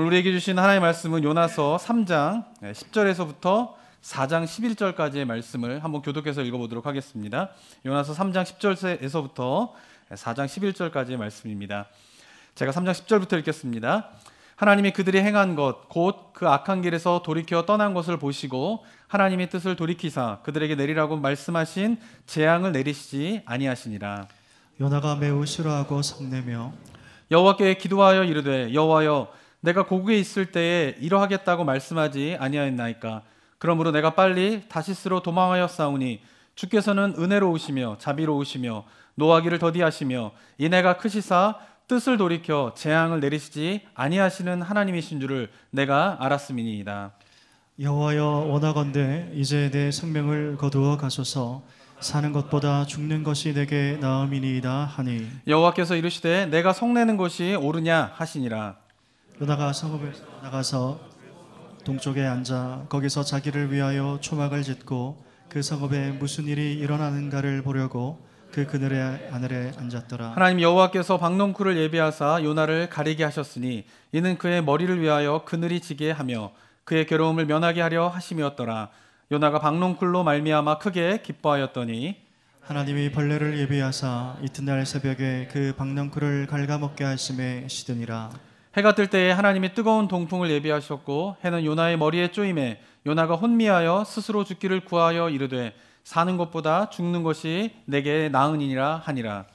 오늘 우리에게 주신 하나님의 말씀은 요나서 3장 10절에서부터 4장 11절까지의 말씀을 한번 교독해서 읽어보도록 하겠습니다. 요나서 3장 10절에서부터 4장 11절까지의 말씀입니다. 제가 3장 10절부터 읽겠습니다. 하나님이 그들이 행한 것 곧 그 악한 길에서 돌이켜 떠난 것을 보시고 하나님의 뜻을 돌이키사 그들에게 내리라고 말씀하신 재앙을 내리시지 아니하시니라. 요나가 매우 싫어하고 성내며 여호와께 기도하여 이르되 여호와여 내가 고국에 있을 때에 이러하겠다고 말씀하지 아니하였나이까. 그러므로 내가 빨리 다시스로 도망하였사오니 주께서는 은혜로우시며 자비로우시며 노하기를 더디하시며 인애가 크시사 뜻을 돌이켜 재앙을 내리시지 아니하시는 하나님이신 줄을 내가 알았음이니이다. 여호와여 원하건대 이제 내 생명을 거두어 가소서. 사는 것보다 죽는 것이 내게 나음이니이다 하니 여호와께서 이르시되 내가 성내는 것이 옳으냐 하시니라. 요나가 성읍에 나가서 동쪽에 앉아 거기서 자기를 위하여 초막을 짓고 그 성읍에 무슨 일이 일어나는가를 보려고 그 그늘의 하늘에 앉았더라. 하나님 여호와께서 박농쿨을 예비하사 요나를 가리게 하셨으니 이는 그의 머리를 위하여 그늘이 지게 하며 그의 괴로움을 면하게 하려 하심이었더라. 요나가 박농쿨로 말미암아 크게 기뻐하였더니 하나님이 벌레를 예비하사 이튿날 새벽에 그 박넝쿨을 갉아먹게 하심에 시드니라. 해가 뜰 때에 하나님이 뜨거운 동풍을 예비하셨고 해는 요나의 머리에 쪼임에 요나가 혼미하여 스스로 죽기를 구하여 이르되 사는 것보다 죽는 것이 내게 나으니라 하니라.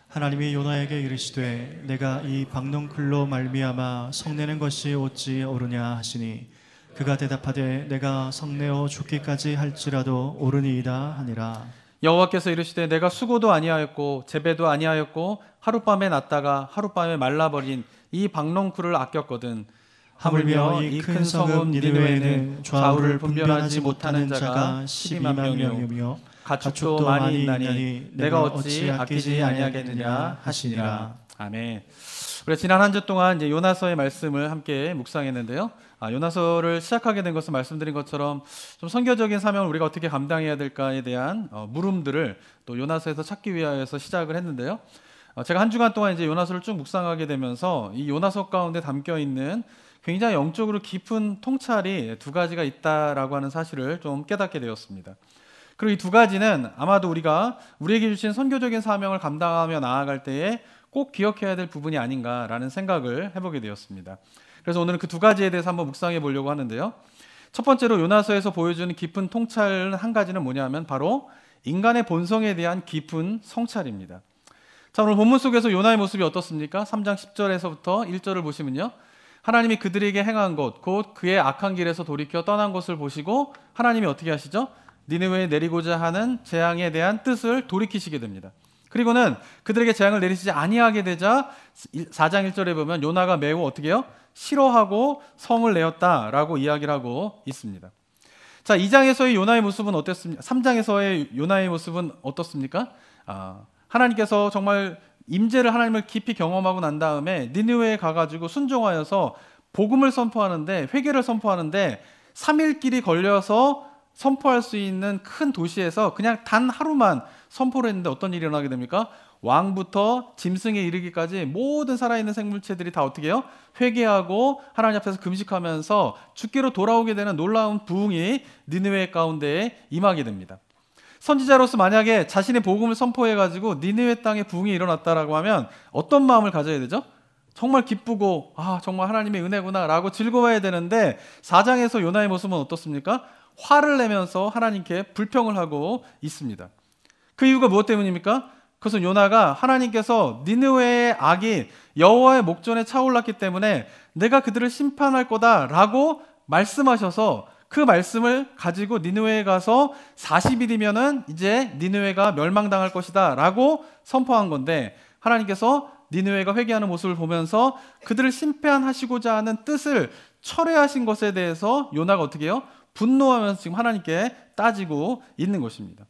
하나님이 요나에게 이르시되 내가 이 박넝쿨로 말미암아 성내는 것이 어찌 옳으냐 하시니 그가 대답하되 내가 성내어 죽기까지 할지라도 옳으니이다 하니라. 여호와께서 이르시되 내가 수고도 아니하였고 재배도 아니하였고 하룻밤에 났다가 하룻밤에 말라버린 이 박농쿨을 아꼈거든. 하물며 이 큰 성읍 니느웨에는 좌우를 분별하지 못하는 자가 12만 명이며 가축도 많이 있나니 내가 어찌 아끼지 아니하겠느냐 하시니라. 아멘. 우리가 지난 한 주 동안 이제 요나서의 말씀을 함께 묵상했는데요. 요나서를 시작하게 된 것은 말씀드린 것처럼 좀 선교적인 사명을 우리가 어떻게 감당해야 될까에 대한 물음들을 또 요나서에서 찾기 위하여서 시작을 했는데요. 제가 한 주간 동안 이제 요나서를 쭉 묵상하게 되면서 이 요나서 가운데 담겨 있는 굉장히 영적으로 깊은 통찰이 두 가지가 있다라고 하는 사실을 좀 깨닫게 되었습니다. 그리고 이 두 가지는 아마도 우리에게 주신 선교적인 사명을 감당하며 나아갈 때에 꼭 기억해야 될 부분이 아닌가라는 생각을 해보게 되었습니다. 그래서 오늘은 그 두 가지에 대해서 한번 묵상해 보려고 하는데요. 첫 번째로 요나서에서 보여주는 깊은 통찰 한 가지는 뭐냐면 바로 인간의 본성에 대한 깊은 성찰입니다. 자, 오늘 본문 속에서 요나의 모습이 어떻습니까? 3장 10절에서부터 1절을 보시면요. 하나님이 그들에게 행한 것, 곧 그의 악한 길에서 돌이켜 떠난 것을 보시고 하나님이 어떻게 하시죠? 니느웨에 내리고자 하는 재앙에 대한 뜻을 돌이키시게 됩니다. 그리고는 그들에게 재앙을 내리시지 아니하게 되자 4장 1절에 보면 요나가 매우 어떻게 해요? 싫어하고 성을 내었다라고 이야기를 하고 있습니다. 자, 2장에서의 요나의 모습은 어땠습니까? 3장에서의 요나의 모습은 어떻습니까? 하나님께서 정말 임재를 하나님을 깊이 경험하고 난 다음에 니느웨에 가가지고 순종하여서 복음을 선포하는데 회개를 선포하는데 3일 길이 걸려서 선포할 수 있는 큰 도시에서 그냥 단 하루만 선포를 했는데 어떤 일이 일어나게 됩니까? 왕부터 짐승에 이르기까지 모든 살아있는 생물체들이 다 어떻게 해요? 회개하고 하나님 앞에서 금식하면서 주께로 돌아오게 되는 놀라운 부흥이 니느웨 가운데에 임하게 됩니다. 선지자로서 만약에 자신의 복음을 선포해가지고 니느웨 땅에 부흥이 일어났다라고 하면 어떤 마음을 가져야 되죠? 정말 기쁘고 정말 하나님의 은혜구나 라고 즐거워해야 되는데 4장에서 요나의 모습은 어떻습니까? 화를 내면서 하나님께 불평을 하고 있습니다. 그 이유가 무엇 때문입니까? 그것은 요나가 하나님께서 니느웨의 악이 여호와의 목전에 차올랐기 때문에 내가 그들을 심판할 거다라고 말씀하셔서 그 말씀을 가지고 니느웨에 가서 40일이면은 이제 니느웨가 멸망당할 것이다 라고 선포한 건데 하나님께서 니느웨가 회개하는 모습을 보면서 그들을 심판하시고자 하는 뜻을 철회하신 것에 대해서 요나가 어떻게 해요? 분노하면서 지금 하나님께 따지고 있는 것입니다.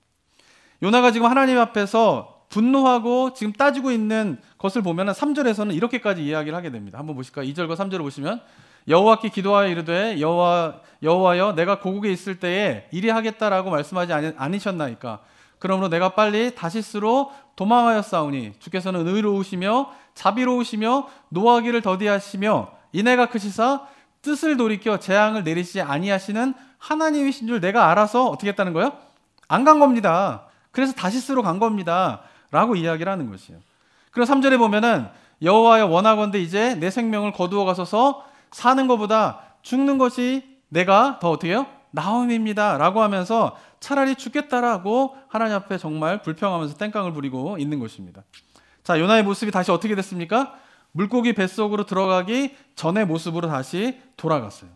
요나가 지금 하나님 앞에서 분노하고 지금 따지고 있는 것을 보면 3절에서는 이렇게까지 이야기를 하게 됩니다. 한번 보실까요? 2절과 3절을 보시면 여호와께 기도하여 이르되 여호와여 내가 고국에 있을 때에 이리 하겠다라고 말씀하지 않으셨나이까. 그러므로 내가 빨리 다시스로 도망하였사오니 주께서는 의로우시며 자비로우시며 노하기를 더디하시며 인애가 크시사 뜻을 돌이켜 재앙을 내리시지 아니하시는 하나님이신 줄 내가 알아서 어떻게 했다는 거예요? 안 간 겁니다. 그래서 다시스로 간 겁니다. 라고 이야기를 하는 것이에요. 그리고 3절에 보면은 여호와여 원하건대 이제 내 생명을 거두어 가소서 사는 것보다 죽는 것이 내가 더 어떻게 해요? 나음입니다. 라고 하면서 차라리 죽겠다라고 하나님 앞에 정말 불평하면서 땡깡을 부리고 있는 것입니다. 자, 요나의 모습이 다시 어떻게 됐습니까? 물고기 뱃속으로 들어가기 전의 모습으로 다시 돌아갔어요.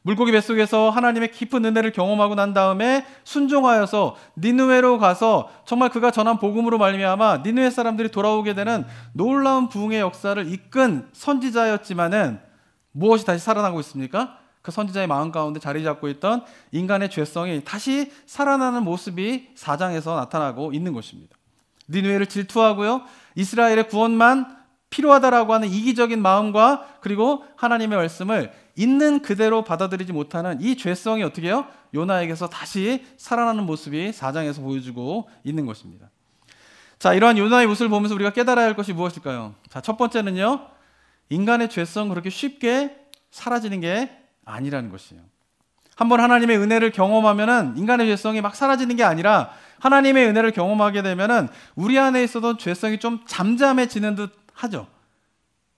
물고기 뱃속에서 하나님의 깊은 은혜를 경험하고 난 다음에 순종하여서 니느웨로 가서 정말 그가 전한 복음으로 말미암아 니느웨 사람들이 돌아오게 되는 놀라운 부흥의 역사를 이끈 선지자였지만은 무엇이 다시 살아나고 있습니까? 그 선지자의 마음 가운데 자리 잡고 있던 인간의 죄성이 다시 살아나는 모습이 4장에서 나타나고 있는 것입니다. 니느웨를 질투하고요, 이스라엘의 구원만 필요하다라고 하는 이기적인 마음과 그리고 하나님의 말씀을 있는 그대로 받아들이지 못하는 이 죄성이 어떻게 해요? 요나에게서 다시 살아나는 모습이 4장에서 보여주고 있는 것입니다. 자, 이러한 요나의 모습을 보면서 우리가 깨달아야 할 것이 무엇일까요? 자, 첫 번째는요, 인간의 죄성 그렇게 쉽게 사라지는 게 아니라는 것이에요. 한번 하나님의 은혜를 경험하면은 인간의 죄성이 막 사라지는 게 아니라 하나님의 은혜를 경험하게 되면은 우리 안에 있었던 죄성이 좀 잠잠해지는 듯 하죠.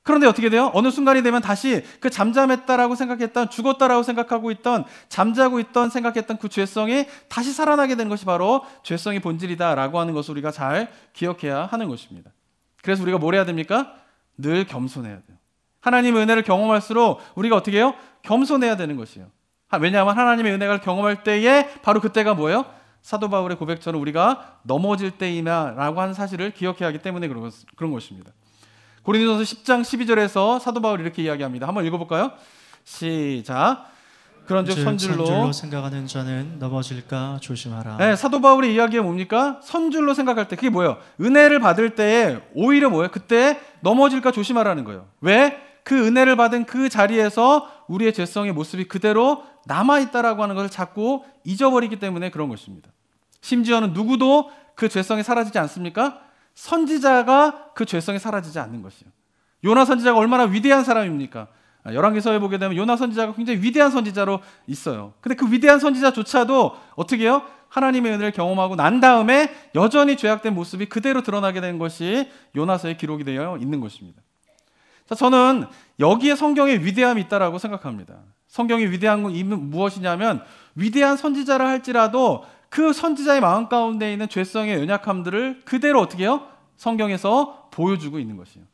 그런데 어떻게 돼요? 어느 순간이 되면 다시 그 잠잠했다라고 생각했던, 죽었다라고 생각하고 있던, 잠자고 있던 생각했던 그 죄성이 다시 살아나게 되는 것이 바로 죄성의 본질이다라고 하는 것을 우리가 잘 기억해야 하는 것입니다. 그래서 우리가 뭘 해야 됩니까? 늘 겸손해야 돼요. 하나님의 은혜를 경험할수록 우리가 어떻게 해요? 겸손해야 되는 것이에요. 왜냐하면 하나님의 은혜를 경험할 때에 바로 그때가 뭐예요? 사도 바울의 고백처럼 우리가 넘어질 때이다라고 하는 사실을 기억해야 하기 때문에 그런 것입니다. 고린도전서 10장 12절에서 사도 바울이 이렇게 이야기합니다. 한번 읽어볼까요? 시작. 그런즉 선줄로 생각하는 자는 넘어질까 조심하라. 네, 사도 바울의 이야기가 뭡니까? 선줄로 생각할 때 그게 뭐예요? 은혜를 받을 때에 오히려 뭐예요? 그때 넘어질까 조심하라는 거예요. 왜? 그 은혜를 받은 그 자리에서 우리의 죄성의 모습이 그대로 남아있다라고 하는 것을 자꾸 잊어버리기 때문에 그런 것입니다. 심지어는 누구도 그 죄성이 사라지지 않습니까? 선지자가 그 죄성이 사라지지 않는 것이에요. 요나 선지자가 얼마나 위대한 사람입니까? 열왕기서에 보게 되면 요나 선지자가 굉장히 위대한 선지자로 있어요. 근데 그 위대한 선지자조차도 어떻게 해요? 하나님의 은혜를 경험하고 난 다음에 여전히 죄악된 모습이 그대로 드러나게 된 것이 요나서에 기록이 되어 있는 것입니다. 자, 저는 여기에 성경의 위대함이 있다라고 생각합니다. 성경의 위대한 건 무엇이냐면 위대한 선지자라 할지라도 그 선지자의 마음 가운데 있는 죄성의 연약함들을 그대로 어떻게 해요? 성경에서 보여주고 있는 것이에요.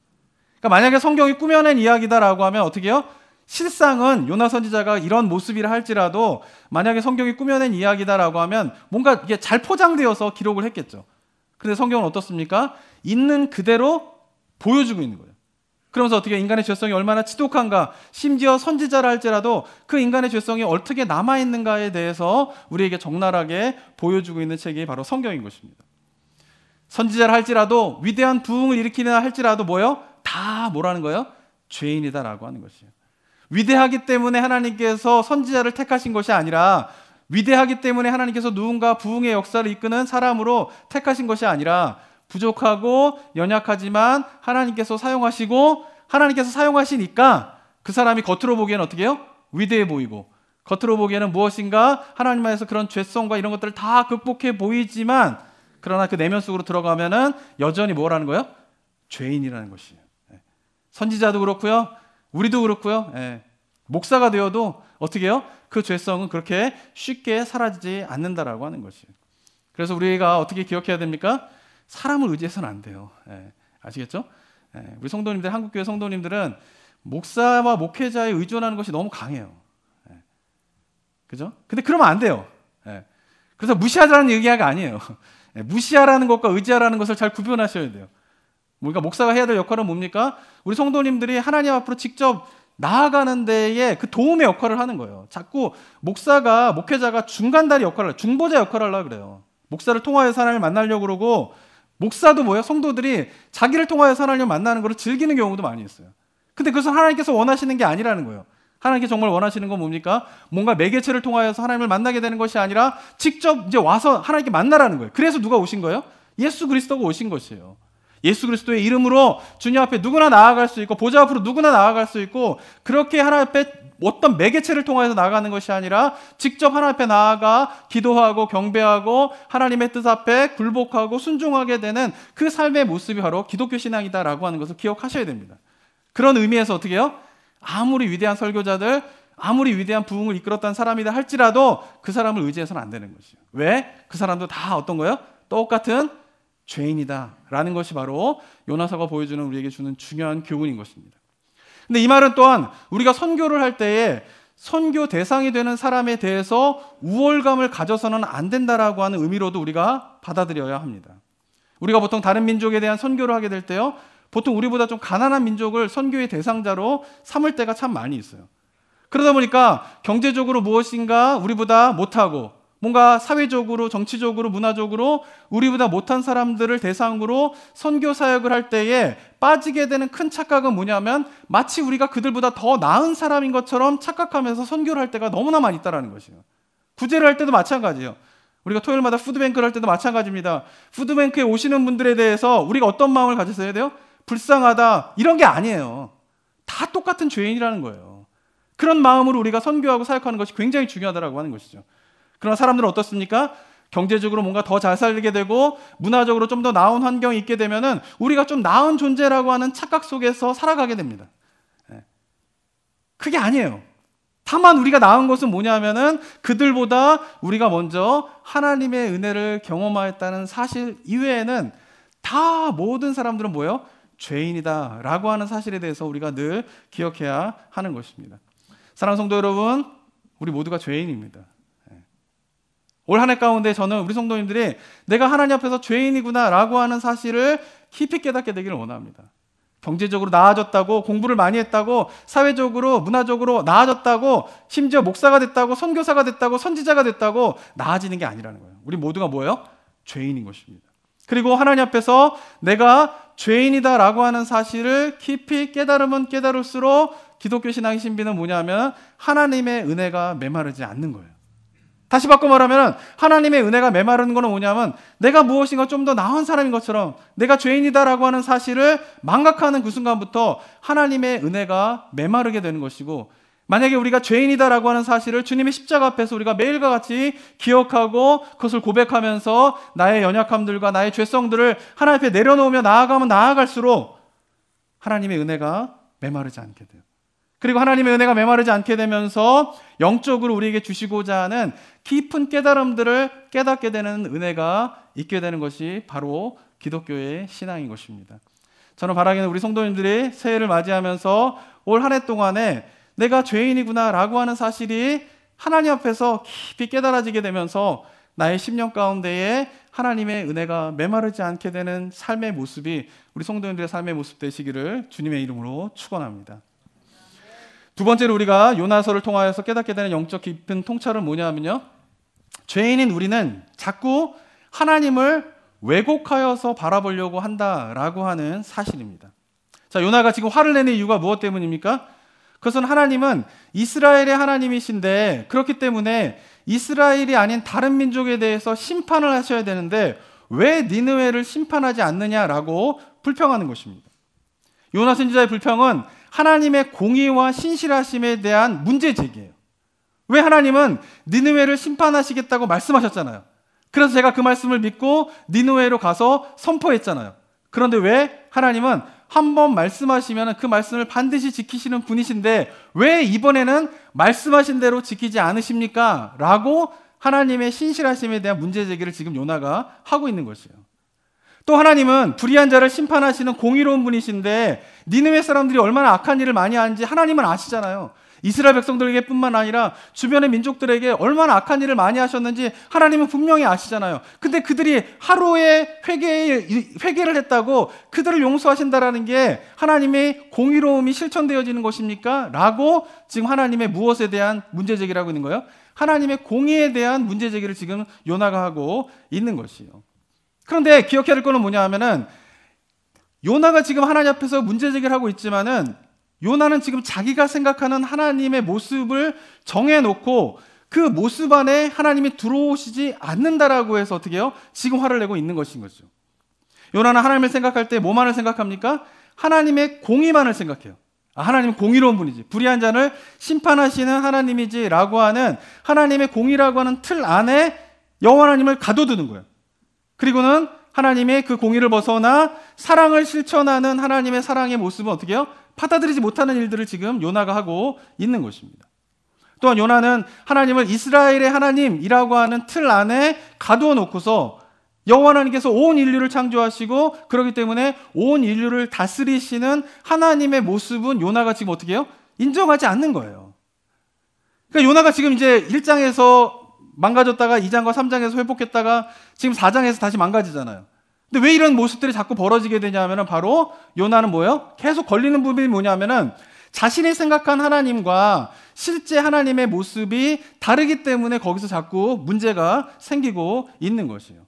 그러니까 만약에 성경이 꾸며낸 이야기다라고 하면 어떻게 해요? 실상은 요나 선지자가 이런 모습이라 할지라도 만약에 성경이 꾸며낸 이야기다라고 하면 뭔가 이게 잘 포장되어서 기록을 했겠죠. 그런데 성경은 어떻습니까? 있는 그대로 보여주고 있는 거예요. 그러면서 어떻게 인간의 죄성이 얼마나 지독한가, 심지어 선지자라 할지라도 그 인간의 죄성이 어떻게 남아있는가에 대해서 우리에게 적나라하게 보여주고 있는 책이 바로 성경인 것입니다. 선지자라 할지라도 위대한 부흥을 일으키나 할지라도 뭐예요? 다 뭐라는 거예요? 죄인이다라고 하는 것이에요. 위대하기 때문에 하나님께서 선지자를 택하신 것이 아니라 위대하기 때문에 하나님께서 누군가 부흥의 역사를 이끄는 사람으로 택하신 것이 아니라 부족하고 연약하지만 하나님께서 사용하시고 하나님께서 사용하시니까 그 사람이 겉으로 보기에는 어떻게 해요? 위대해 보이고 겉으로 보기에는 무엇인가 하나님 안에서 그런 죄성과 이런 것들을 다 극복해 보이지만 그러나 그 내면 속으로 들어가면은 여전히 뭐라는 거예요? 죄인이라는 것이에요. 선지자도 그렇고요. 우리도 그렇고요. 목사가 되어도 어떻게 해요? 그 죄성은 그렇게 쉽게 사라지지 않는다라고 하는 것이에요. 그래서 우리가 어떻게 기억해야 됩니까? 사람을 의지해서는 안 돼요. 아시겠죠? 우리 성도님들, 한국교회 성도님들은 목사와 목회자에 의존하는 것이 너무 강해요. 그죠? 근데 그러면 안 돼요. 그래서 무시하자는 얘기가 아니에요. 무시하라는 것과 의지하라는 것을 잘 구분하셔야 돼요. 우리가 목사가 해야 될 역할은 뭡니까? 우리 성도님들이 하나님 앞으로 직접 나아가는 데에 그 도움의 역할을 하는 거예요. 자꾸 목회자가 중간다리 역할을, 중보자 역할을 하려고 그래요. 목사를 통하여서 하나님을 만나려고 그러고 목사도 뭐예요? 성도들이 자기를 통하여서 하나님을 만나는 것을 즐기는 경우도 많이 있어요. 근데 그것은 하나님께서 원하시는 게 아니라는 거예요. 하나님께서 정말 원하시는 건 뭡니까? 뭔가 매개체를 통하여서 하나님을 만나게 되는 것이 아니라 직접 이제 와서 하나님께 만나라는 거예요. 그래서 누가 오신 거예요? 예수 그리스도가 오신 것이에요. 예수 그리스도의 이름으로 주님 앞에 누구나 나아갈 수 있고 보좌 앞으로 누구나 나아갈 수 있고 그렇게 하나님 앞에 어떤 매개체를 통해서 나아가는 것이 아니라 직접 하나님 앞에 나아가 기도하고 경배하고 하나님의 뜻 앞에 굴복하고 순종하게 되는 그 삶의 모습이 바로 기독교 신앙이다라고 하는 것을 기억하셔야 됩니다. 그런 의미에서 어떻게 해요? 아무리 위대한 설교자들, 아무리 위대한 부흥을 이끌었다는 사람이다 할지라도 그 사람을 의지해서는 안 되는 것이에요. 왜? 그 사람도 다 어떤 거예요? 똑같은 죄인이다 라는 것이 바로 요나서가 보여주는 우리에게 주는 중요한 교훈인 것입니다. 근데 이 말은 또한 우리가 선교를 할 때에 선교 대상이 되는 사람에 대해서 우월감을 가져서는 안 된다라고 하는 의미로도 우리가 받아들여야 합니다. 우리가 보통 다른 민족에 대한 선교를 하게 될 때요, 보통 우리보다 좀 가난한 민족을 선교의 대상자로 삼을 때가 참 많이 있어요. 그러다 보니까 경제적으로 무엇인가 우리보다 못하고 뭔가 사회적으로, 정치적으로, 문화적으로 우리보다 못한 사람들을 대상으로 선교 사역을 할 때에 빠지게 되는 큰 착각은 뭐냐면 마치 우리가 그들보다 더 나은 사람인 것처럼 착각하면서 선교를 할 때가 너무나 많이 있다는 것이에요. 구제를 할 때도 마찬가지예요. 우리가 토요일마다 푸드뱅크를 할 때도 마찬가지입니다. 푸드뱅크에 오시는 분들에 대해서 우리가 어떤 마음을 가졌어야 돼요? 불쌍하다 이런 게 아니에요. 다 똑같은 죄인이라는 거예요. 그런 마음으로 우리가 선교하고 사역하는 것이 굉장히 중요하다고 하는 것이죠. 그러나 사람들은 어떻습니까? 경제적으로 뭔가 더 잘 살게 되고 문화적으로 좀 더 나은 환경이 있게 되면은 우리가 좀 나은 존재라고 하는 착각 속에서 살아가게 됩니다. 그게 아니에요. 다만 우리가 나은 것은 뭐냐면은 그들보다 우리가 먼저 하나님의 은혜를 경험하였다는 사실 이외에는 다 모든 사람들은 뭐예요? 죄인이다 라고 하는 사실에 대해서 우리가 늘 기억해야 하는 것입니다. 사랑하는 성도 여러분, 우리 모두가 죄인입니다. 올 한 해 가운데 저는 우리 성도님들이 내가 하나님 앞에서 죄인이구나 라고 하는 사실을 깊이 깨닫게 되기를 원합니다. 경제적으로 나아졌다고, 공부를 많이 했다고, 사회적으로, 문화적으로 나아졌다고, 심지어 목사가 됐다고, 선교사가 됐다고, 선지자가 됐다고 나아지는 게 아니라는 거예요. 우리 모두가 뭐예요? 죄인인 것입니다. 그리고 하나님 앞에서 내가 죄인이다라고 하는 사실을 깊이 깨달으면 깨달을수록 기독교 신앙의 신비는 뭐냐면 하나님의 은혜가 메마르지 않는 거예요. 다시 바꿔 말하면 하나님의 은혜가 메마르는 것은 뭐냐면 내가 무엇인가 좀 더 나은 사람인 것처럼 내가 죄인이다라고 하는 사실을 망각하는 그 순간부터 하나님의 은혜가 메마르게 되는 것이고, 만약에 우리가 죄인이다라고 하는 사실을 주님의 십자가 앞에서 우리가 매일과 같이 기억하고 그것을 고백하면서 나의 연약함들과 나의 죄성들을 하나님 앞에 내려놓으며 나아가면 나아갈수록 하나님의 은혜가 메마르지 않게 돼요. 그리고 하나님의 은혜가 메마르지 않게 되면서 영적으로 우리에게 주시고자 하는 깊은 깨달음들을 깨닫게 되는 은혜가 있게 되는 것이 바로 기독교의 신앙인 것입니다. 저는 바라기는 우리 성도님들이 새해를 맞이하면서 올 한 해 동안에 내가 죄인이구나 라고 하는 사실이 하나님 앞에서 깊이 깨달아지게 되면서 나의 10년 가운데에 하나님의 은혜가 메마르지 않게 되는 삶의 모습이 우리 성도님들의 삶의 모습 되시기를 주님의 이름으로 축원합니다. 두 번째로 우리가 요나서를 통하여서 깨닫게 되는 영적 깊은 통찰은 뭐냐면요, 죄인인 우리는 자꾸 하나님을 왜곡하여서 바라보려고 한다라고 하는 사실입니다. 자, 요나가 지금 화를 내는 이유가 무엇 때문입니까? 그것은 하나님은 이스라엘의 하나님이신데 그렇기 때문에 이스라엘이 아닌 다른 민족에 대해서 심판을 하셔야 되는데 왜 니느웨를 심판하지 않느냐라고 불평하는 것입니다. 요나 선지자의 불평은 하나님의 공의와 신실하심에 대한 문제 제기예요. 왜 하나님은 니느웨를 심판하시겠다고 말씀하셨잖아요. 그래서 제가 그 말씀을 믿고 니느웨로 가서 선포했잖아요. 그런데 왜 하나님은 한 번 말씀하시면 그 말씀을 반드시 지키시는 분이신데 왜 이번에는 말씀하신 대로 지키지 않으십니까? 라고 하나님의 신실하심에 대한 문제 제기를 지금 요나가 하고 있는 것이에요. 또 하나님은 불의한 자를 심판하시는 공의로운 분이신데 니느웨 사람들이 얼마나 악한 일을 많이 하는지 하나님은 아시잖아요. 이스라엘 백성들에게 뿐만 아니라 주변의 민족들에게 얼마나 악한 일을 많이 하셨는지 하나님은 분명히 아시잖아요. 근데 그들이 하루에 회개를 했다고 그들을 용서하신다라는 게 하나님의 공의로움이 실천되어지는 것입니까? 라고 지금 하나님의 무엇에 대한 문제제기를 하고 있는 거예요? 하나님의 공의에 대한 문제제기를 지금 요나가 하고 있는 것이에요. 그런데 기억해야 될 거는 뭐냐 하면은 요나가 지금 하나님 앞에서 문제제기를 하고 있지만은 요나는 지금 자기가 생각하는 하나님의 모습을 정해놓고 그 모습 안에 하나님이 들어오시지 않는다라고 해서 어떻게 해요? 지금 화를 내고 있는 것인 거죠. 요나는 하나님을 생각할 때 뭐만을 생각합니까? 하나님의 공의만을 생각해요. 하나님은 공의로운 분이지, 불의한 자를 심판하시는 하나님이지 라고 하는 하나님의 공의라고 하는 틀 안에 여호와 하나님을 가둬두는 거예요. 그리고는 하나님의 그 공의를 벗어나 사랑을 실천하는 하나님의 사랑의 모습은 어떻게 해요? 받아들이지 못하는 일들을 지금 요나가 하고 있는 것입니다. 또한 요나는 하나님을 이스라엘의 하나님이라고 하는 틀 안에 가두어 놓고서 여호와 하나님께서 온 인류를 창조하시고 그렇기 때문에 온 인류를 다스리시는 하나님의 모습은 요나가 지금 어떻게 해요? 인정하지 않는 거예요. 그러니까 요나가 지금 이제 1장에서 망가졌다가 2장과 3장에서 회복했다가 지금 4장에서 다시 망가지잖아요. 근데 왜 이런 모습들이 자꾸 벌어지게 되냐면은 바로 요나는 뭐예요? 계속 걸리는 부분이 뭐냐면은 자신이 생각한 하나님과 실제 하나님의 모습이 다르기 때문에 거기서 자꾸 문제가 생기고 있는 것이에요.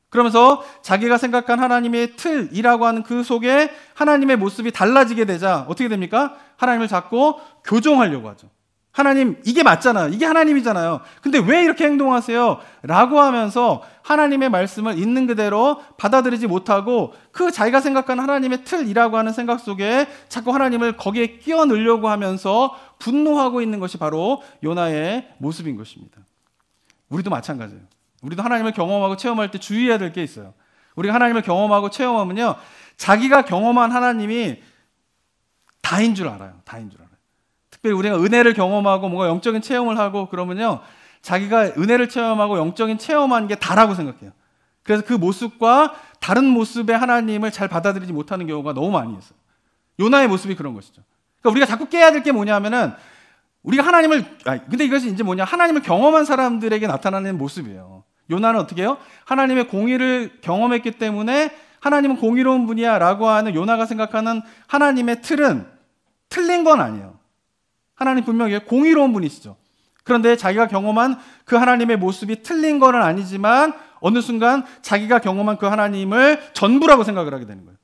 그러면서 자기가 생각한 하나님의 틀이라고 하는 그 속에 하나님의 모습이 달라지게 되자 어떻게 됩니까? 하나님을 자꾸 교정하려고 하죠. 하나님, 이게 맞잖아요. 이게 하나님이잖아요. 근데 왜 이렇게 행동하세요? 라고 하면서 하나님의 말씀을 있는 그대로 받아들이지 못하고 그 자기가 생각하는 하나님의 틀이라고 하는 생각 속에 자꾸 하나님을 거기에 끼워 넣으려고 하면서 분노하고 있는 것이 바로 요나의 모습인 것입니다. 우리도 마찬가지예요. 우리도 하나님을 경험하고 체험할 때 주의해야 될 게 있어요. 우리가 하나님을 경험하고 체험하면요, 자기가 경험한 하나님이 다인 줄 알아요. 다인 줄 알아요. 특별히 우리가 은혜를 경험하고 뭔가 영적인 체험을 하고 그러면요, 자기가 은혜를 체험하고 영적인 체험한 게 다라고 생각해요. 그래서 그 모습과 다른 모습의 하나님을 잘 받아들이지 못하는 경우가 너무 많이 있어요. 요나의 모습이 그런 것이죠. 그러니까 우리가 자꾸 깨야 될 게 뭐냐면은 우리가 근데 이것이 이제 뭐냐, 하나님을 경험한 사람들에게 나타나는 모습이에요. 요나는 어떻게 해요? 하나님의 공의를 경험했기 때문에 하나님은 공의로운 분이야 라고 하는 요나가 생각하는 하나님의 틀은 틀린 건 아니에요. 하나님 분명히 공의로운 분이시죠. 그런데 자기가 경험한 그 하나님의 모습이 틀린 건 아니지만 어느 순간 자기가 경험한 그 하나님을 전부라고 생각을 하게 되는 거예요.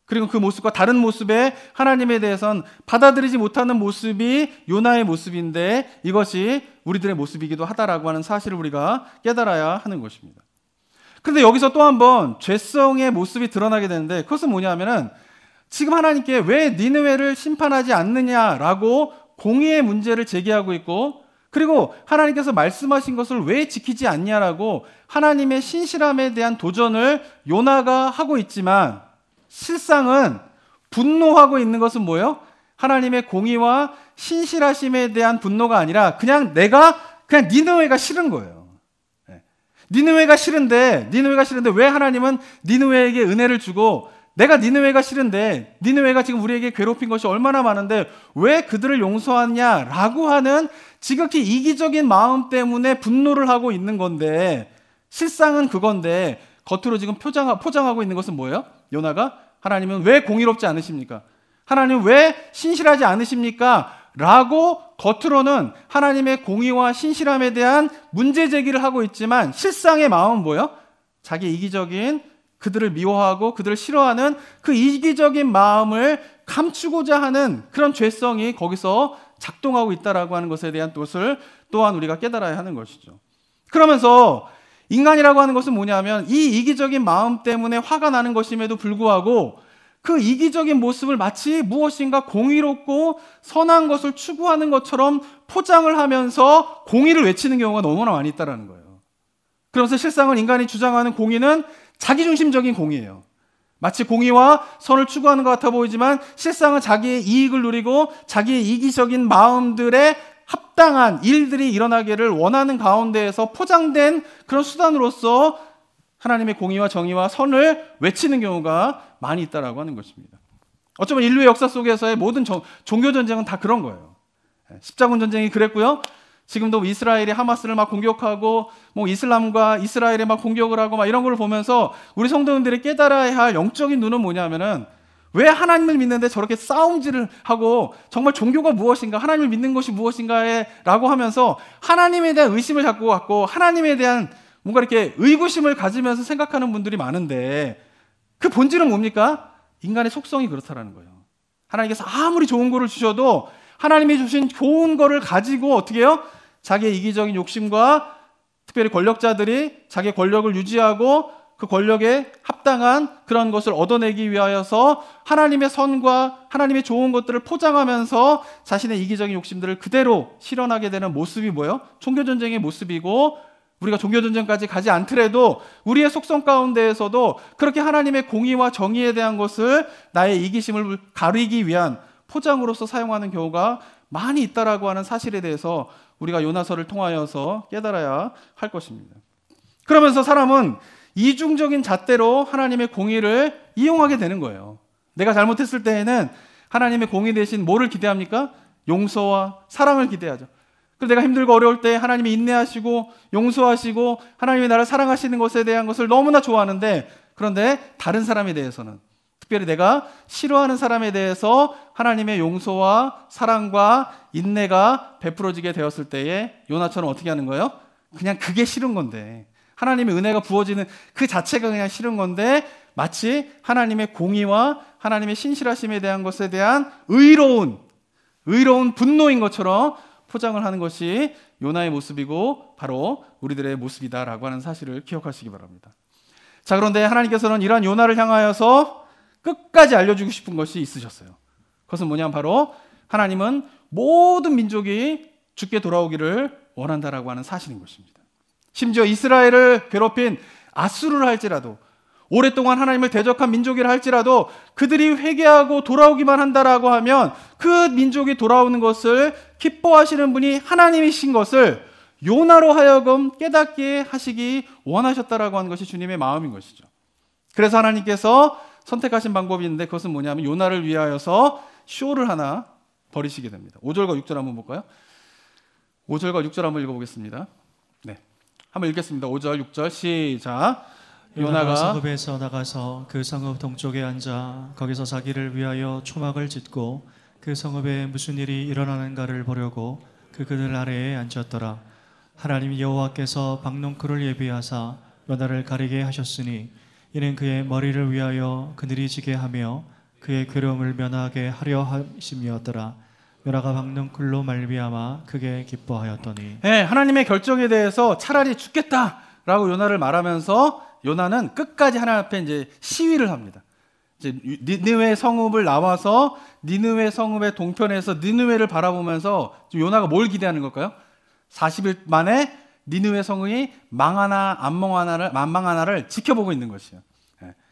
그리고 그 모습과 다른 모습의 하나님에 대해서는 받아들이지 못하는 모습이 요나의 모습인데 이것이 우리들의 모습이기도 하다라고 하는 사실을 우리가 깨달아야 하는 것입니다. 그런데 여기서 또 한 번 죄성의 모습이 드러나게 되는데 그것은 뭐냐면은 지금 하나님께 왜 니느웨를 심판하지 않느냐라고 공의의 문제를 제기하고 있고, 그리고 하나님께서 말씀하신 것을 왜 지키지 않냐라고 하나님의 신실함에 대한 도전을 요나가 하고 있지만 실상은 분노하고 있는 것은 뭐예요? 하나님의 공의와 신실하심에 대한 분노가 아니라 그냥 니느웨가 싫은 거예요. 니느웨가 싫은데 왜 하나님은 니느웨에게 은혜를 주고 내가 니느웨가 싫은데 니느웨가 지금 우리에게 괴롭힌 것이 얼마나 많은데 왜 그들을 용서하냐라고 하는 지극히 이기적인 마음 때문에 분노를 하고 있는 건데 실상은 그건데 겉으로 지금 포장하고 있는 것은 뭐예요? 요나가 하나님은 왜 공의롭지 않으십니까? 하나님은 왜 신실하지 않으십니까? 라고 겉으로는 하나님의 공의와 신실함에 대한 문제 제기를 하고 있지만 실상의 마음은 뭐예요? 자기 이기적인 그들을 미워하고 그들을 싫어하는 그 이기적인 마음을 감추고자 하는 그런 죄성이 거기서 작동하고 있다라고 하는 것에 대한 것을 또한 우리가 깨달아야 하는 것이죠. 그러면서 인간이라고 하는 것은 뭐냐면 이 이기적인 마음 때문에 화가 나는 것임에도 불구하고 그 이기적인 모습을 마치 무엇인가 공의롭고 선한 것을 추구하는 것처럼 포장을 하면서 공의를 외치는 경우가 너무나 많이 있다는 거예요. 그러면서 실상은 인간이 주장하는 공의는 자기중심적인 공의예요. 마치 공의와 선을 추구하는 것 같아 보이지만 실상은 자기의 이익을 누리고 자기의 이기적인 마음들의 합당한 일들이 일어나기를 원하는 가운데에서 포장된 그런 수단으로서 하나님의 공의와 정의와 선을 외치는 경우가 많이 있다라고 하는 것입니다. 어쩌면 인류의 역사 속에서의 모든 종교 전쟁은 다 그런 거예요. 십자군 전쟁이 그랬고요. 지금도 이스라엘이 하마스를 막 공격하고 이슬람과 이스라엘에 막 공격을 하고 막 이런 걸 보면서 우리 성도님들이 깨달아야 할 영적인 눈은 뭐냐면은 왜 하나님을 믿는데 저렇게 싸움질을 하고 정말 종교가 무엇인가, 하나님을 믿는 것이 무엇인가에 라고 하면서 하나님에 대한 의심을 자꾸 갖고 하나님에 대한 뭔가 이렇게 의구심을 가지면서 생각하는 분들이 많은데 그 본질은 뭡니까? 인간의 속성이 그렇다라는 거예요. 하나님께서 아무리 좋은 거를 주셔도 하나님이 주신 좋은 거를 가지고 어떻게 해요? 자기의 이기적인 욕심과 특별히 권력자들이 자기의 권력을 유지하고 그 권력에 합당한 그런 것을 얻어내기 위하여서 하나님의 선과 하나님의 좋은 것들을 포장하면서 자신의 이기적인 욕심들을 그대로 실현하게 되는 모습이 뭐예요? 종교전쟁의 모습이고, 우리가 종교전쟁까지 가지 않더라도 우리의 속성 가운데에서도 그렇게 하나님의 공의와 정의에 대한 것을 나의 이기심을 가리기 위한 포장으로서 사용하는 경우가 많이 있다라고 하는 사실에 대해서 우리가 요나서를 통하여서 깨달아야 할 것입니다. 그러면서 사람은 이중적인 잣대로 하나님의 공의를 이용하게 되는 거예요. 내가 잘못했을 때에는 하나님의 공의 대신 뭐를 기대합니까? 용서와 사랑을 기대하죠. 그래서 내가 힘들고 어려울 때 하나님이 인내하시고 용서하시고 하나님이 나를 사랑하시는 것에 대한 것을 너무나 좋아하는데, 그런데 다른 사람에 대해서는, 특별히 내가 싫어하는 사람에 대해서 하나님의 용서와 사랑과 인내가 베풀어지게 되었을 때에 요나처럼 어떻게 하는 거예요? 그냥 그게 싫은 건데, 하나님의 은혜가 부어지는 그 자체가 그냥 싫은 건데, 마치 하나님의 공의와 하나님의 신실하심에 대한 것에 대한 의로운 분노인 것처럼 포장을 하는 것이 요나의 모습이고 바로 우리들의 모습이다라고 하는 사실을 기억하시기 바랍니다. 자, 그런데 하나님께서는 이러한 요나를 향하여서 끝까지 알려주고 싶은 것이 있으셨어요. 그것은 뭐냐면 바로 하나님은 모든 민족이 주께 돌아오기를 원한다라고 하는 사실인 것입니다. 심지어 이스라엘을 괴롭힌 아수르를 할지라도, 오랫동안 하나님을 대적한 민족이라 할지라도 그들이 회개하고 돌아오기만 한다라고 하면 그 민족이 돌아오는 것을 기뻐하시는 분이 하나님이신 것을 요나로 하여금 깨닫게 하시기 원하셨다라고 하는 것이 주님의 마음인 것이죠. 그래서 하나님께서 선택하신 방법이 있는데, 그것은 뭐냐면 요나를 위하여서 쇼를 하나 벌이시게 됩니다. 5절과 6절 한번 볼까요? 5절과 6절 한번 읽어보겠습니다. 네, 한번 읽겠습니다. 5절, 6절 시작. 요나가 성읍에서 나가서 그 성읍 동쪽에 앉아 거기서 자기를 위하여 초막을 짓고 그 성읍에 무슨 일이 일어나는가를 보려고 그 그늘 아래에 앉았더라. 하나님 여호와께서 박농쿨을 예비하사 요나를 가리게 하셨으니 이는 그의 머리를 위하여 그늘이 지게 하며 그의 괴로움을 면하게 하려 하심이었더라. 요나가 박농쿨로 말미암아 크게 기뻐하였더니. 네, 하나님의 결정에 대해서 차라리 죽겠다라고 요나를 말하면서 요나는 끝까지 하나님 앞에 이제 시위를 합니다. 이제 니느웨 성읍을 나와서 니느웨 성읍의 동편에서 니느웨를 바라보면서 요나가 뭘 기대하는 걸까요? 40일 만에 니느웨 성읍이 망하나 안 망하나를 지켜보고 있는 것이에요.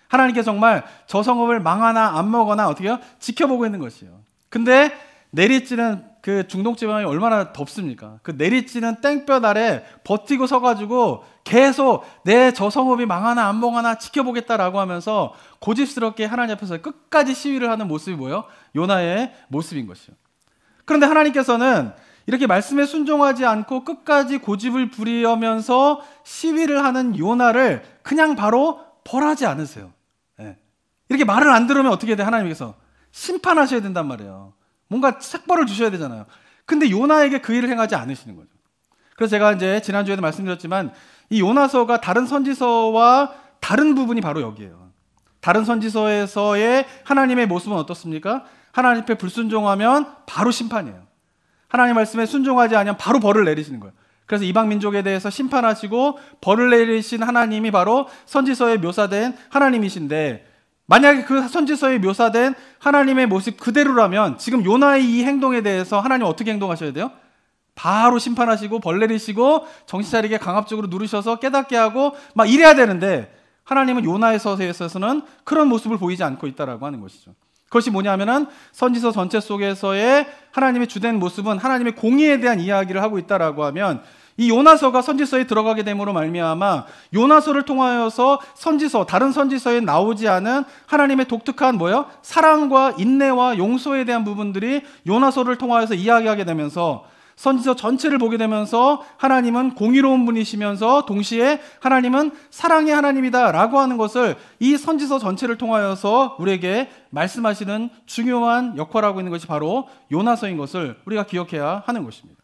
하나님께 정말 저 성읍을 망하나 안 먹거나 어떻게 해요? 지켜보고 있는 것이에요. 근데 내리쬐는 그 중동 지방이 얼마나 덥습니까? 그 내리쬐는 땡볕 아래 버티고 서가지고 계속 내 저 성읍이 망하나 안 망하나 지켜보겠다라고 하면서 고집스럽게 하나님 앞에서 끝까지 시위를 하는 모습이 뭐예요? 요나의 모습인 것이요. 그런데 하나님께서는 이렇게 말씀에 순종하지 않고 끝까지 고집을 부리면서 시위를 하는 요나를 그냥 바로 벌하지 않으세요. 네. 이렇게 말을 안 들으면 어떻게 돼? 하나님께서 심판하셔야 된단 말이에요. 뭔가 책벌을 주셔야 되잖아요. 근데 요나에게 그 일을 행하지 않으시는 거죠. 그래서 제가 이제 지난주에도 말씀드렸지만 이 요나서가 다른 선지서와 다른 부분이 바로 여기에요. 다른 선지서에서의 하나님의 모습은 어떻습니까? 하나님 앞에 불순종하면 바로 심판이에요. 하나님 말씀에 순종하지 않으면 바로 벌을 내리시는 거예요. 그래서 이방 민족에 대해서 심판하시고 벌을 내리신 하나님이 바로 선지서에 묘사된 하나님이신데, 만약에 그 선지서에 묘사된 하나님의 모습 그대로라면 지금 요나의 이 행동에 대해서 하나님 어떻게 행동하셔야 돼요? 바로 심판하시고 벌 내리시고 정신 차리게 강압적으로 누르셔서 깨닫게 하고 막 이래야 되는데, 하나님은 요나의 서서에 있어서는 그런 모습을 보이지 않고 있다라고 하는 것이죠. 그것이 뭐냐면은 선지서 전체 속에서의 하나님의 주된 모습은 하나님의 공의에 대한 이야기를 하고 있다라고 하면, 이 요나서가 선지서에 들어가게 됨으로 말미암아 요나서를 통하여서 선지서, 다른 선지서에 나오지 않은 하나님의 독특한 뭐예요? 사랑과 인내와 용서에 대한 부분들이 요나서를 통하여서 이야기하게 되면서 선지서 전체를 보게 되면서 하나님은 공의로운 분이시면서 동시에 하나님은 사랑의 하나님이다라고 하는 것을 이 선지서 전체를 통하여서 우리에게 말씀하시는 중요한 역할을 하고 있는 것이 바로 요나서인 것을 우리가 기억해야 하는 것입니다.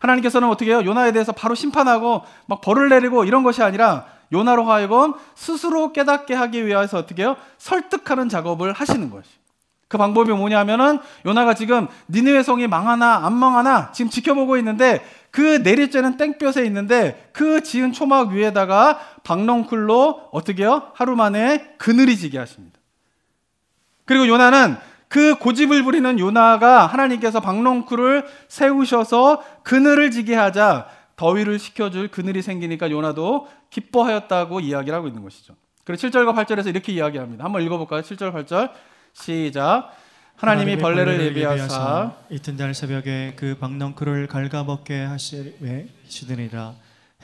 하나님께서는 어떻게 해요? 요나에 대해서 바로 심판하고 막 벌을 내리고 이런 것이 아니라 요나로 하여금 스스로 깨닫게 하기 위해서 어떻게 해요? 설득하는 작업을 하시는 것이에요. 그 방법이 뭐냐면은 요나가 지금 니느웨 성이 망하나 안 망하나 지금 지켜보고 있는데 그 내리쬐는 땡볕에 있는데 그 지은 초막 위에다가 박넝쿨로 어떻게요? 하루 만에 그늘이 지게 하십니다. 그리고 요나는 그 고집을 부리는 요나가 하나님께서 박넝쿨을 세우셔서 그늘을 지게 하자 더위를 식혀줄 그늘이 생기니까 요나도 기뻐하였다고 이야기를 하고 있는 것이죠. 그리고 7절과 8절에서 이렇게 이야기합니다. 한번 읽어볼까요? 7절 8절 시작. 하나님이 벌레를 예비하사 이튿날 새벽에 그 박넝쿨을 갉아먹게 하시느니라.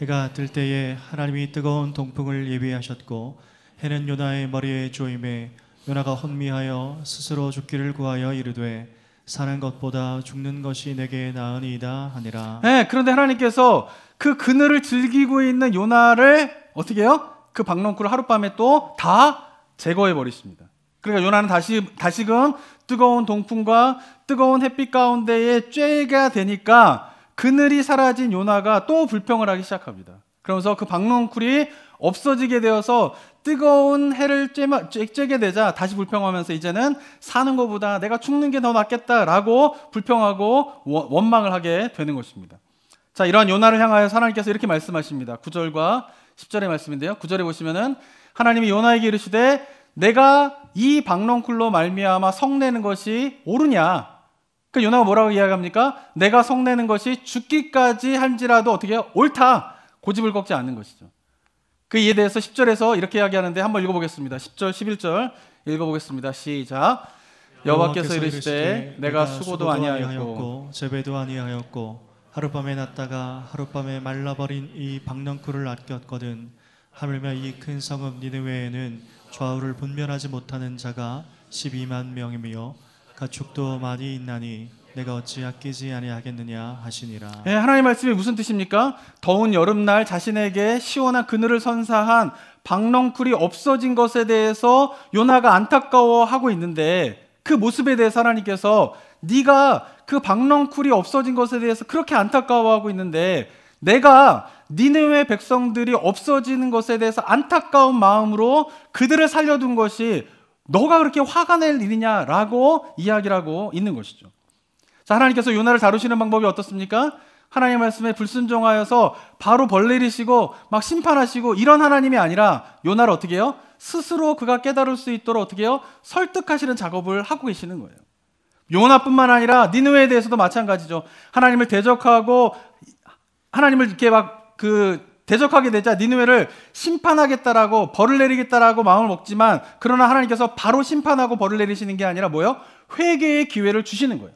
해가 뜰 때에 하나님이 뜨거운 동풍을 예비하셨고 해는 요나의 머리에 조임해 요나가 혼미하여 스스로 죽기를 구하여 이르되 사는 것보다 죽는 것이 내게 나으니이다 하니라. 네, 그런데 하나님께서 그 그늘을 즐기고 있는 요나를 어떻게 해요? 그 박넝쿨을 하룻밤에 또 다 제거해 버리십니다. 그러니까 요나는 다시금 뜨거운 동풍과 뜨거운 햇빛 가운데에 쬐가 되니까 그늘이 사라진 요나가 또 불평을 하기 시작합니다. 그러면서 그 박넝쿨이 없어지게 되어서 뜨거운 해를 쬐게 되자 다시 불평하면서 이제는 사는 것보다 내가 죽는 게 더 낫겠다라고 불평하고 원망을 하게 되는 것입니다. 자, 이러한 요나를 향하여 하나님께서 이렇게 말씀하십니다. 9절과 10절의 말씀인데요. 9절에 보시면은 하나님이 요나에게 이르시되 내가 이 박넝쿨로 말미암아 성내는 것이 옳으냐? 그 요나가 뭐라고 이야기합니까? 내가 성내는 것이 죽기까지 한지라도 어떻게 해요? 옳다. 고집을 꺾지 않는 것이죠. 그 이에 대해서 10절에서 이렇게 이야기하는데 한번 읽어보겠습니다. 10절 11절 읽어보겠습니다. 시작. 여호와께서 이르시되 내가 수고도 아니하였고 재배도 아니하였고 하룻밤에 났다가 하룻밤에 말라버린 이 박넝쿨을 아꼈거든. 하물며 이 큰 성읍 니느웨에는 좌우를 분별하지 못하는 자가 12만 명이며 가축도 많이 있나니 내가 어찌 아끼지 아니하겠느냐 하시니라. 네, 하나님 말씀이 무슨 뜻입니까? 더운 여름날 자신에게 시원한 그늘을 선사한 박넝쿨이 없어진 것에 대해서 요나가 안타까워하고 있는데 그 모습에 대해서 하나님께서 네가 그 박넝쿨이 없어진 것에 대해서 그렇게 안타까워하고 있는데 내가 니느웨 백성들이 없어지는 것에 대해서 안타까운 마음으로 그들을 살려둔 것이 너가 그렇게 화가 낼 일이냐라고 이야기를 하고 있는 것이죠. 자, 하나님께서 요나를 다루시는 방법이 어떻습니까? 하나님의 말씀에 불순종하여서 바로 벌 내리시고 막 심판하시고 이런 하나님이 아니라 요나를 어떻게 해요? 스스로 그가 깨달을 수 있도록 어떻게 해요? 설득하시는 작업을 하고 계시는 거예요. 요나뿐만 아니라 니느웨에 대해서도 마찬가지죠. 하나님을 대적하고 하나님을 이렇게 대적하게 되자 니느웨를 심판하겠다라고 벌을 내리겠다라고 마음을 먹지만 그러나 하나님께서 바로 심판하고 벌을 내리시는 게 아니라 뭐예요? 회개의 기회를 주시는 거예요.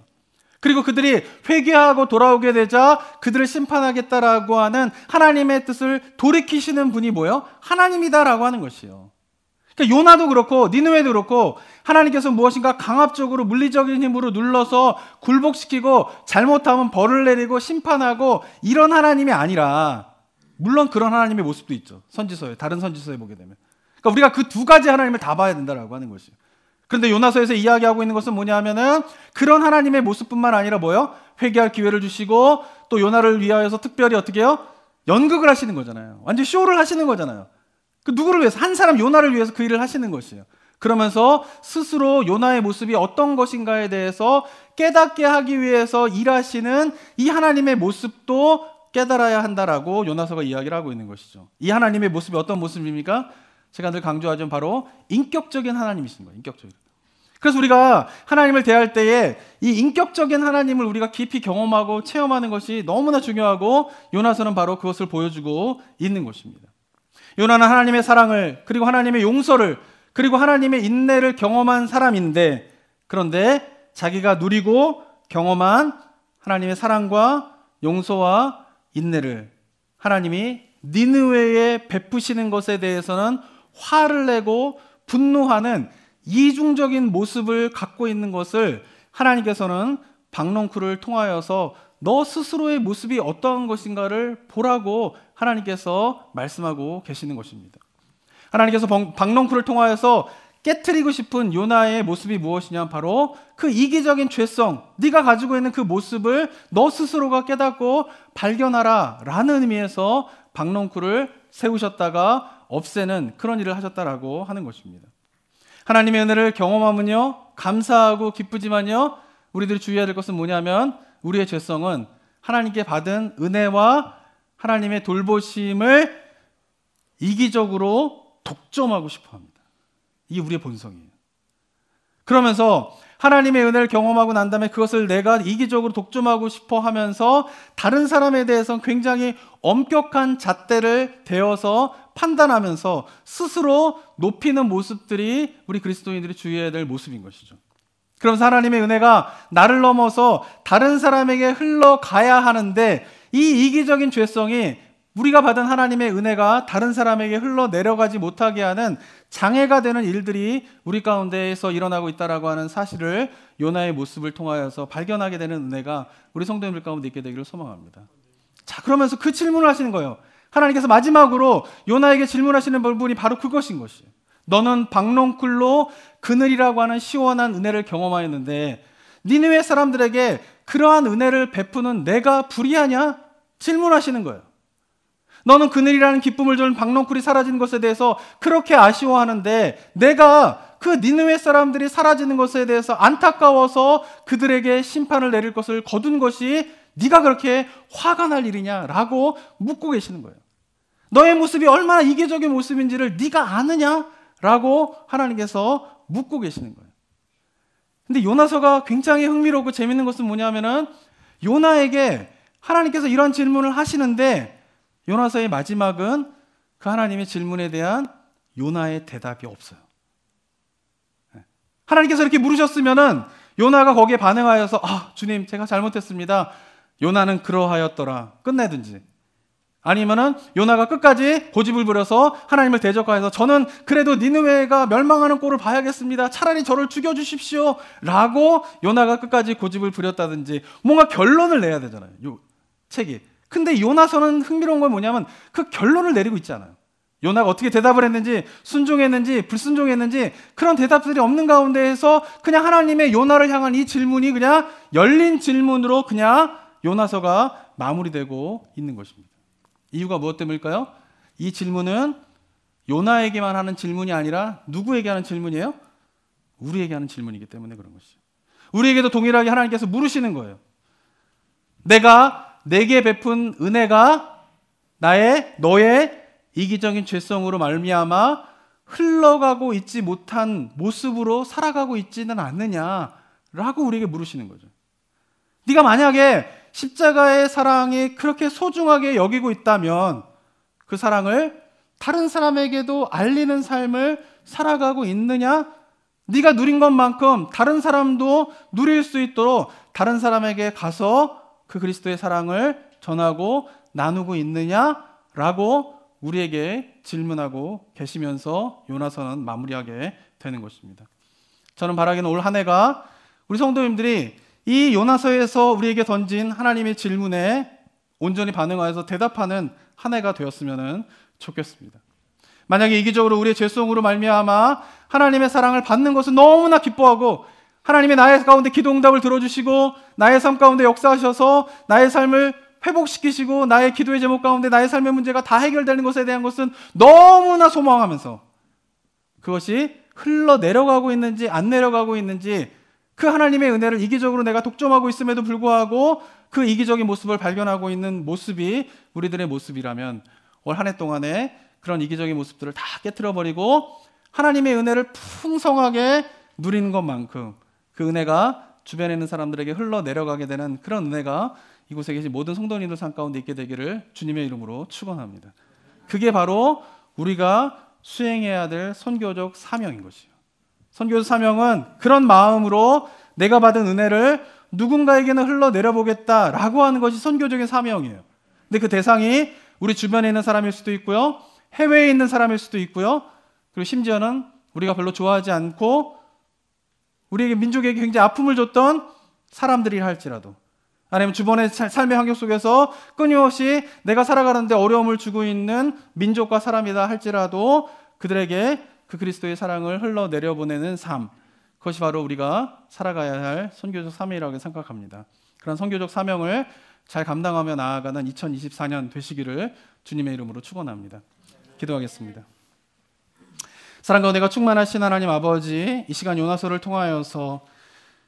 그리고 그들이 회개하고 돌아오게 되자 그들을 심판하겠다라고 하는 하나님의 뜻을 돌이키시는 분이 뭐예요? 하나님이다라고 하는 것이에요. 그러니까 요나도 그렇고 니느웨도 그렇고 하나님께서 무엇인가 강압적으로 물리적인 힘으로 눌러서 굴복시키고 잘못하면 벌을 내리고 심판하고 이런 하나님이 아니라 물론 그런 하나님의 모습도 있죠. 선지서에 다른 선지서에 보게 되면 그러니까 우리가 그 두 가지 하나님을 다 봐야 된다라고 하는 것이에요. 그런데 요나서에서 이야기하고 있는 것은 뭐냐 하면은 그런 하나님의 모습뿐만 아니라 뭐예요? 회개할 기회를 주시고 또 요나를 위하여서 특별히 어떻게 해요? 연극을 하시는 거잖아요. 완전 쇼를 하시는 거잖아요. 그 누구를 위해서? 한 사람 요나를 위해서 그 일을 하시는 것이에요. 그러면서 스스로 요나의 모습이 어떤 것인가에 대해서 깨닫게 하기 위해서 일하시는 이 하나님의 모습도 깨달아야 한다라고 요나서가 이야기를 하고 있는 것이죠. 이 하나님의 모습이 어떤 모습입니까? 제가 늘 강조하죠. 바로 인격적인 하나님이신 거예요. 인격적인. 그래서 우리가 하나님을 대할 때에 이 인격적인 하나님을 우리가 깊이 경험하고 체험하는 것이 너무나 중요하고 요나서는 바로 그것을 보여주고 있는 것입니다. 요나는 하나님의 사랑을 그리고 하나님의 용서를 그리고 하나님의 인내를 경험한 사람인데 그런데 자기가 누리고 경험한 하나님의 사랑과 용서와 인내를 하나님이 니느웨에 베푸시는 것에 대해서는 화를 내고 분노하는 이중적인 모습을 갖고 있는 것을 하나님께서는 박넝쿨을 통하여서 너 스스로의 모습이 어떠한 것인가를 보라고 하나님께서 말씀하고 계시는 것입니다. 하나님께서 박넝쿨을 통하여서 깨트리고 싶은 요나의 모습이 무엇이냐? 바로 그 이기적인 죄성, 네가 가지고 있는 그 모습을 너 스스로가 깨닫고 발견하라 라는 의미에서 박넝쿨을 세우셨다가 없애는 그런 일을 하셨다라고 하는 것입니다. 하나님의 은혜를 경험하면요 감사하고 기쁘지만요 우리들이 주의해야 될 것은 뭐냐면 우리의 죄성은 하나님께 받은 은혜와 하나님의 돌보심을 이기적으로 독점하고 싶어 합니다. 이게 우리의 본성이에요. 그러면서 하나님의 은혜를 경험하고 난 다음에 그것을 내가 이기적으로 독점하고 싶어 하면서 다른 사람에 대해서는 굉장히 엄격한 잣대를 대어서 판단하면서 스스로 높이는 모습들이 우리 그리스도인들이 주의해야 될 모습인 것이죠. 그러면서 하나님의 은혜가 나를 넘어서 다른 사람에게 흘러가야 하는데 이 이기적인 죄성이 우리가 받은 하나님의 은혜가 다른 사람에게 흘러내려가지 못하게 하는 장애가 되는 일들이 우리 가운데에서 일어나고 있다라고 하는 사실을 요나의 모습을 통하여서 발견하게 되는 은혜가 우리 성도님들 가운데 있게 되기를 소망합니다. 자, 그러면서 그 질문을 하시는 거예요. 하나님께서 마지막으로 요나에게 질문하시는 부분이 바로 그것인 것이에요. 너는 박농쿨로 그늘이라고 하는 시원한 은혜를 경험하였는데 니느웨 사람들에게 그러한 은혜를 베푸는 내가 불의하냐? 질문하시는 거예요. 너는 그늘이라는 기쁨을 주는 박농쿨이 사라진 것에 대해서 그렇게 아쉬워하는데 내가 그 니느웨 사람들이 사라지는 것에 대해서 안타까워서 그들에게 심판을 내릴 것을 거둔 것이 네가 그렇게 화가 날 일이냐라고 묻고 계시는 거예요. 너의 모습이 얼마나 이기적인 모습인지를 네가 아느냐라고 하나님께서 묻고 계시는 거예요. 근데 요나서가 굉장히 흥미롭고 재밌는 것은 뭐냐면은 요나에게 하나님께서 이런 질문을 하시는데 요나서의 마지막은 그 하나님의 질문에 대한 요나의 대답이 없어요. 하나님께서 이렇게 물으셨으면은 요나가 거기에 반응하여서 주님 제가 잘못했습니다. 요나는 그러하였더라. 끝내든지 아니면은 요나가 끝까지 고집을 부려서 하나님을 대적하여서 저는 그래도 니느웨가 멸망하는 꼴을 봐야겠습니다. 차라리 저를 죽여주십시오. 라고 요나가 끝까지 고집을 부렸다든지 뭔가 결론을 내야 되잖아요. 요 책이. 근데 요나서는 흥미로운 건 뭐냐면 그 결론을 내리고 있잖아요. 요나가 어떻게 대답을 했는지 순종했는지 불순종했는지 그런 대답들이 없는 가운데에서 그냥 하나님의 요나를 향한 이 질문이 그냥 열린 질문으로 그냥 요나서가 마무리되고 있는 것입니다. 이유가 무엇 때문일까요? 이 질문은 요나에게만 하는 질문이 아니라 누구에게 하는 질문이에요? 우리에게 하는 질문이기 때문에 그런 것이죠. 우리에게도 동일하게 하나님께서 물으시는 거예요. 내게 베푼 은혜가 너의 이기적인 죄성으로 말미암아 흘러가고 있지 못한 모습으로 살아가고 있지는 않느냐라고 우리에게 물으시는 거죠. 네가 만약에 십자가의 사랑이 그렇게 소중하게 여기고 있다면 그 사랑을 다른 사람에게도 알리는 삶을 살아가고 있느냐? 네가 누린 것만큼 다른 사람도 누릴 수 있도록 다른 사람에게 가서 그 그리스도의 사랑을 전하고 나누고 있느냐라고 우리에게 질문하고 계시면서 요나서는 마무리하게 되는 것입니다. 저는 바라기는 올 한 해가 우리 성도님들이 이 요나서에서 우리에게 던진 하나님의 질문에 온전히 반응하여서 대답하는 한 해가 되었으면 좋겠습니다. 만약에 이기적으로 우리의 죄성으로 말미암아 하나님의 사랑을 받는 것을 너무나 기뻐하고 하나님의 나의 가운데 기도 응답을 들어주시고 나의 삶 가운데 역사하셔서 나의 삶을 회복시키시고 나의 기도의 제목 가운데 나의 삶의 문제가 다 해결되는 것에 대한 것은 너무나 소망하면서 그것이 흘러내려가고 있는지 안 내려가고 있는지 그 하나님의 은혜를 이기적으로 내가 독점하고 있음에도 불구하고 그 이기적인 모습을 발견하고 있는 모습이 우리들의 모습이라면 올 한 해 동안에 그런 이기적인 모습들을 다 깨트려버리고 하나님의 은혜를 풍성하게 누리는 것만큼 그 은혜가 주변에 있는 사람들에게 흘러내려가게 되는 그런 은혜가 이곳에 계신 모든 성도님들 삶 가운데 있게 되기를 주님의 이름으로 축원합니다. 그게 바로 우리가 수행해야 될 선교적 사명인 것이에요. 선교적 사명은 그런 마음으로 내가 받은 은혜를 누군가에게는 흘러내려보겠다라고 하는 것이 선교적인 사명이에요. 근데 그 대상이 우리 주변에 있는 사람일 수도 있고요. 해외에 있는 사람일 수도 있고요. 그리고 심지어는 우리가 별로 좋아하지 않고 우리에게 민족에게 굉장히 아픔을 줬던 사람들이라 할지라도 아니면 주변의 삶의 환경 속에서 끊임없이 내가 살아가는데 어려움을 주고 있는 민족과 사람이다 할지라도 그들에게 그 그리스도의 사랑을 흘러내려보내는 삶, 그것이 바로 우리가 살아가야 할 선교적 사명이라고 생각합니다. 그런 선교적 사명을 잘 감당하며 나아가는 2024년 되시기를 주님의 이름으로 축원합니다. 기도하겠습니다. 사랑과 은혜가 충만하신 하나님 아버지, 이 시간 요나서를 통하여서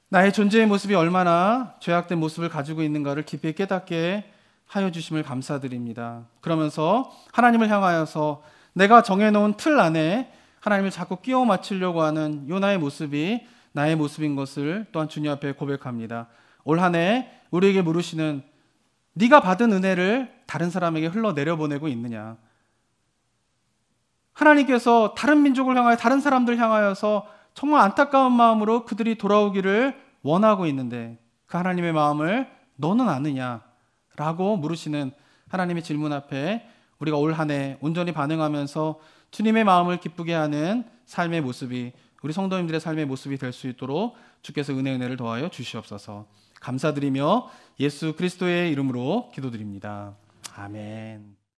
나의 존재의 모습이 얼마나 죄악된 모습을 가지고 있는가를 깊이 깨닫게 하여 주심을 감사드립니다. 그러면서 하나님을 향하여서 내가 정해놓은 틀 안에 하나님을 자꾸 끼워 맞추려고 하는 요나의 모습이 나의 모습인 것을 또한 주님 앞에 고백합니다. 올 한 해 우리에게 물으시는 네가 받은 은혜를 다른 사람에게 흘러내려보내고 있느냐? 하나님께서 다른 민족을 향하여 다른 사람들 향하여서 정말 안타까운 마음으로 그들이 돌아오기를 원하고 있는데 그 하나님의 마음을 너는 아느냐? 라고 물으시는 하나님의 질문 앞에 우리가 올 한 해 온전히 반응하면서 주님의 마음을 기쁘게 하는 삶의 모습이 우리 성도님들의 삶의 모습이 될 수 있도록 주께서 은혜를 더하여 주시옵소서. 감사드리며 예수 그리스도의 이름으로 기도드립니다. 아멘.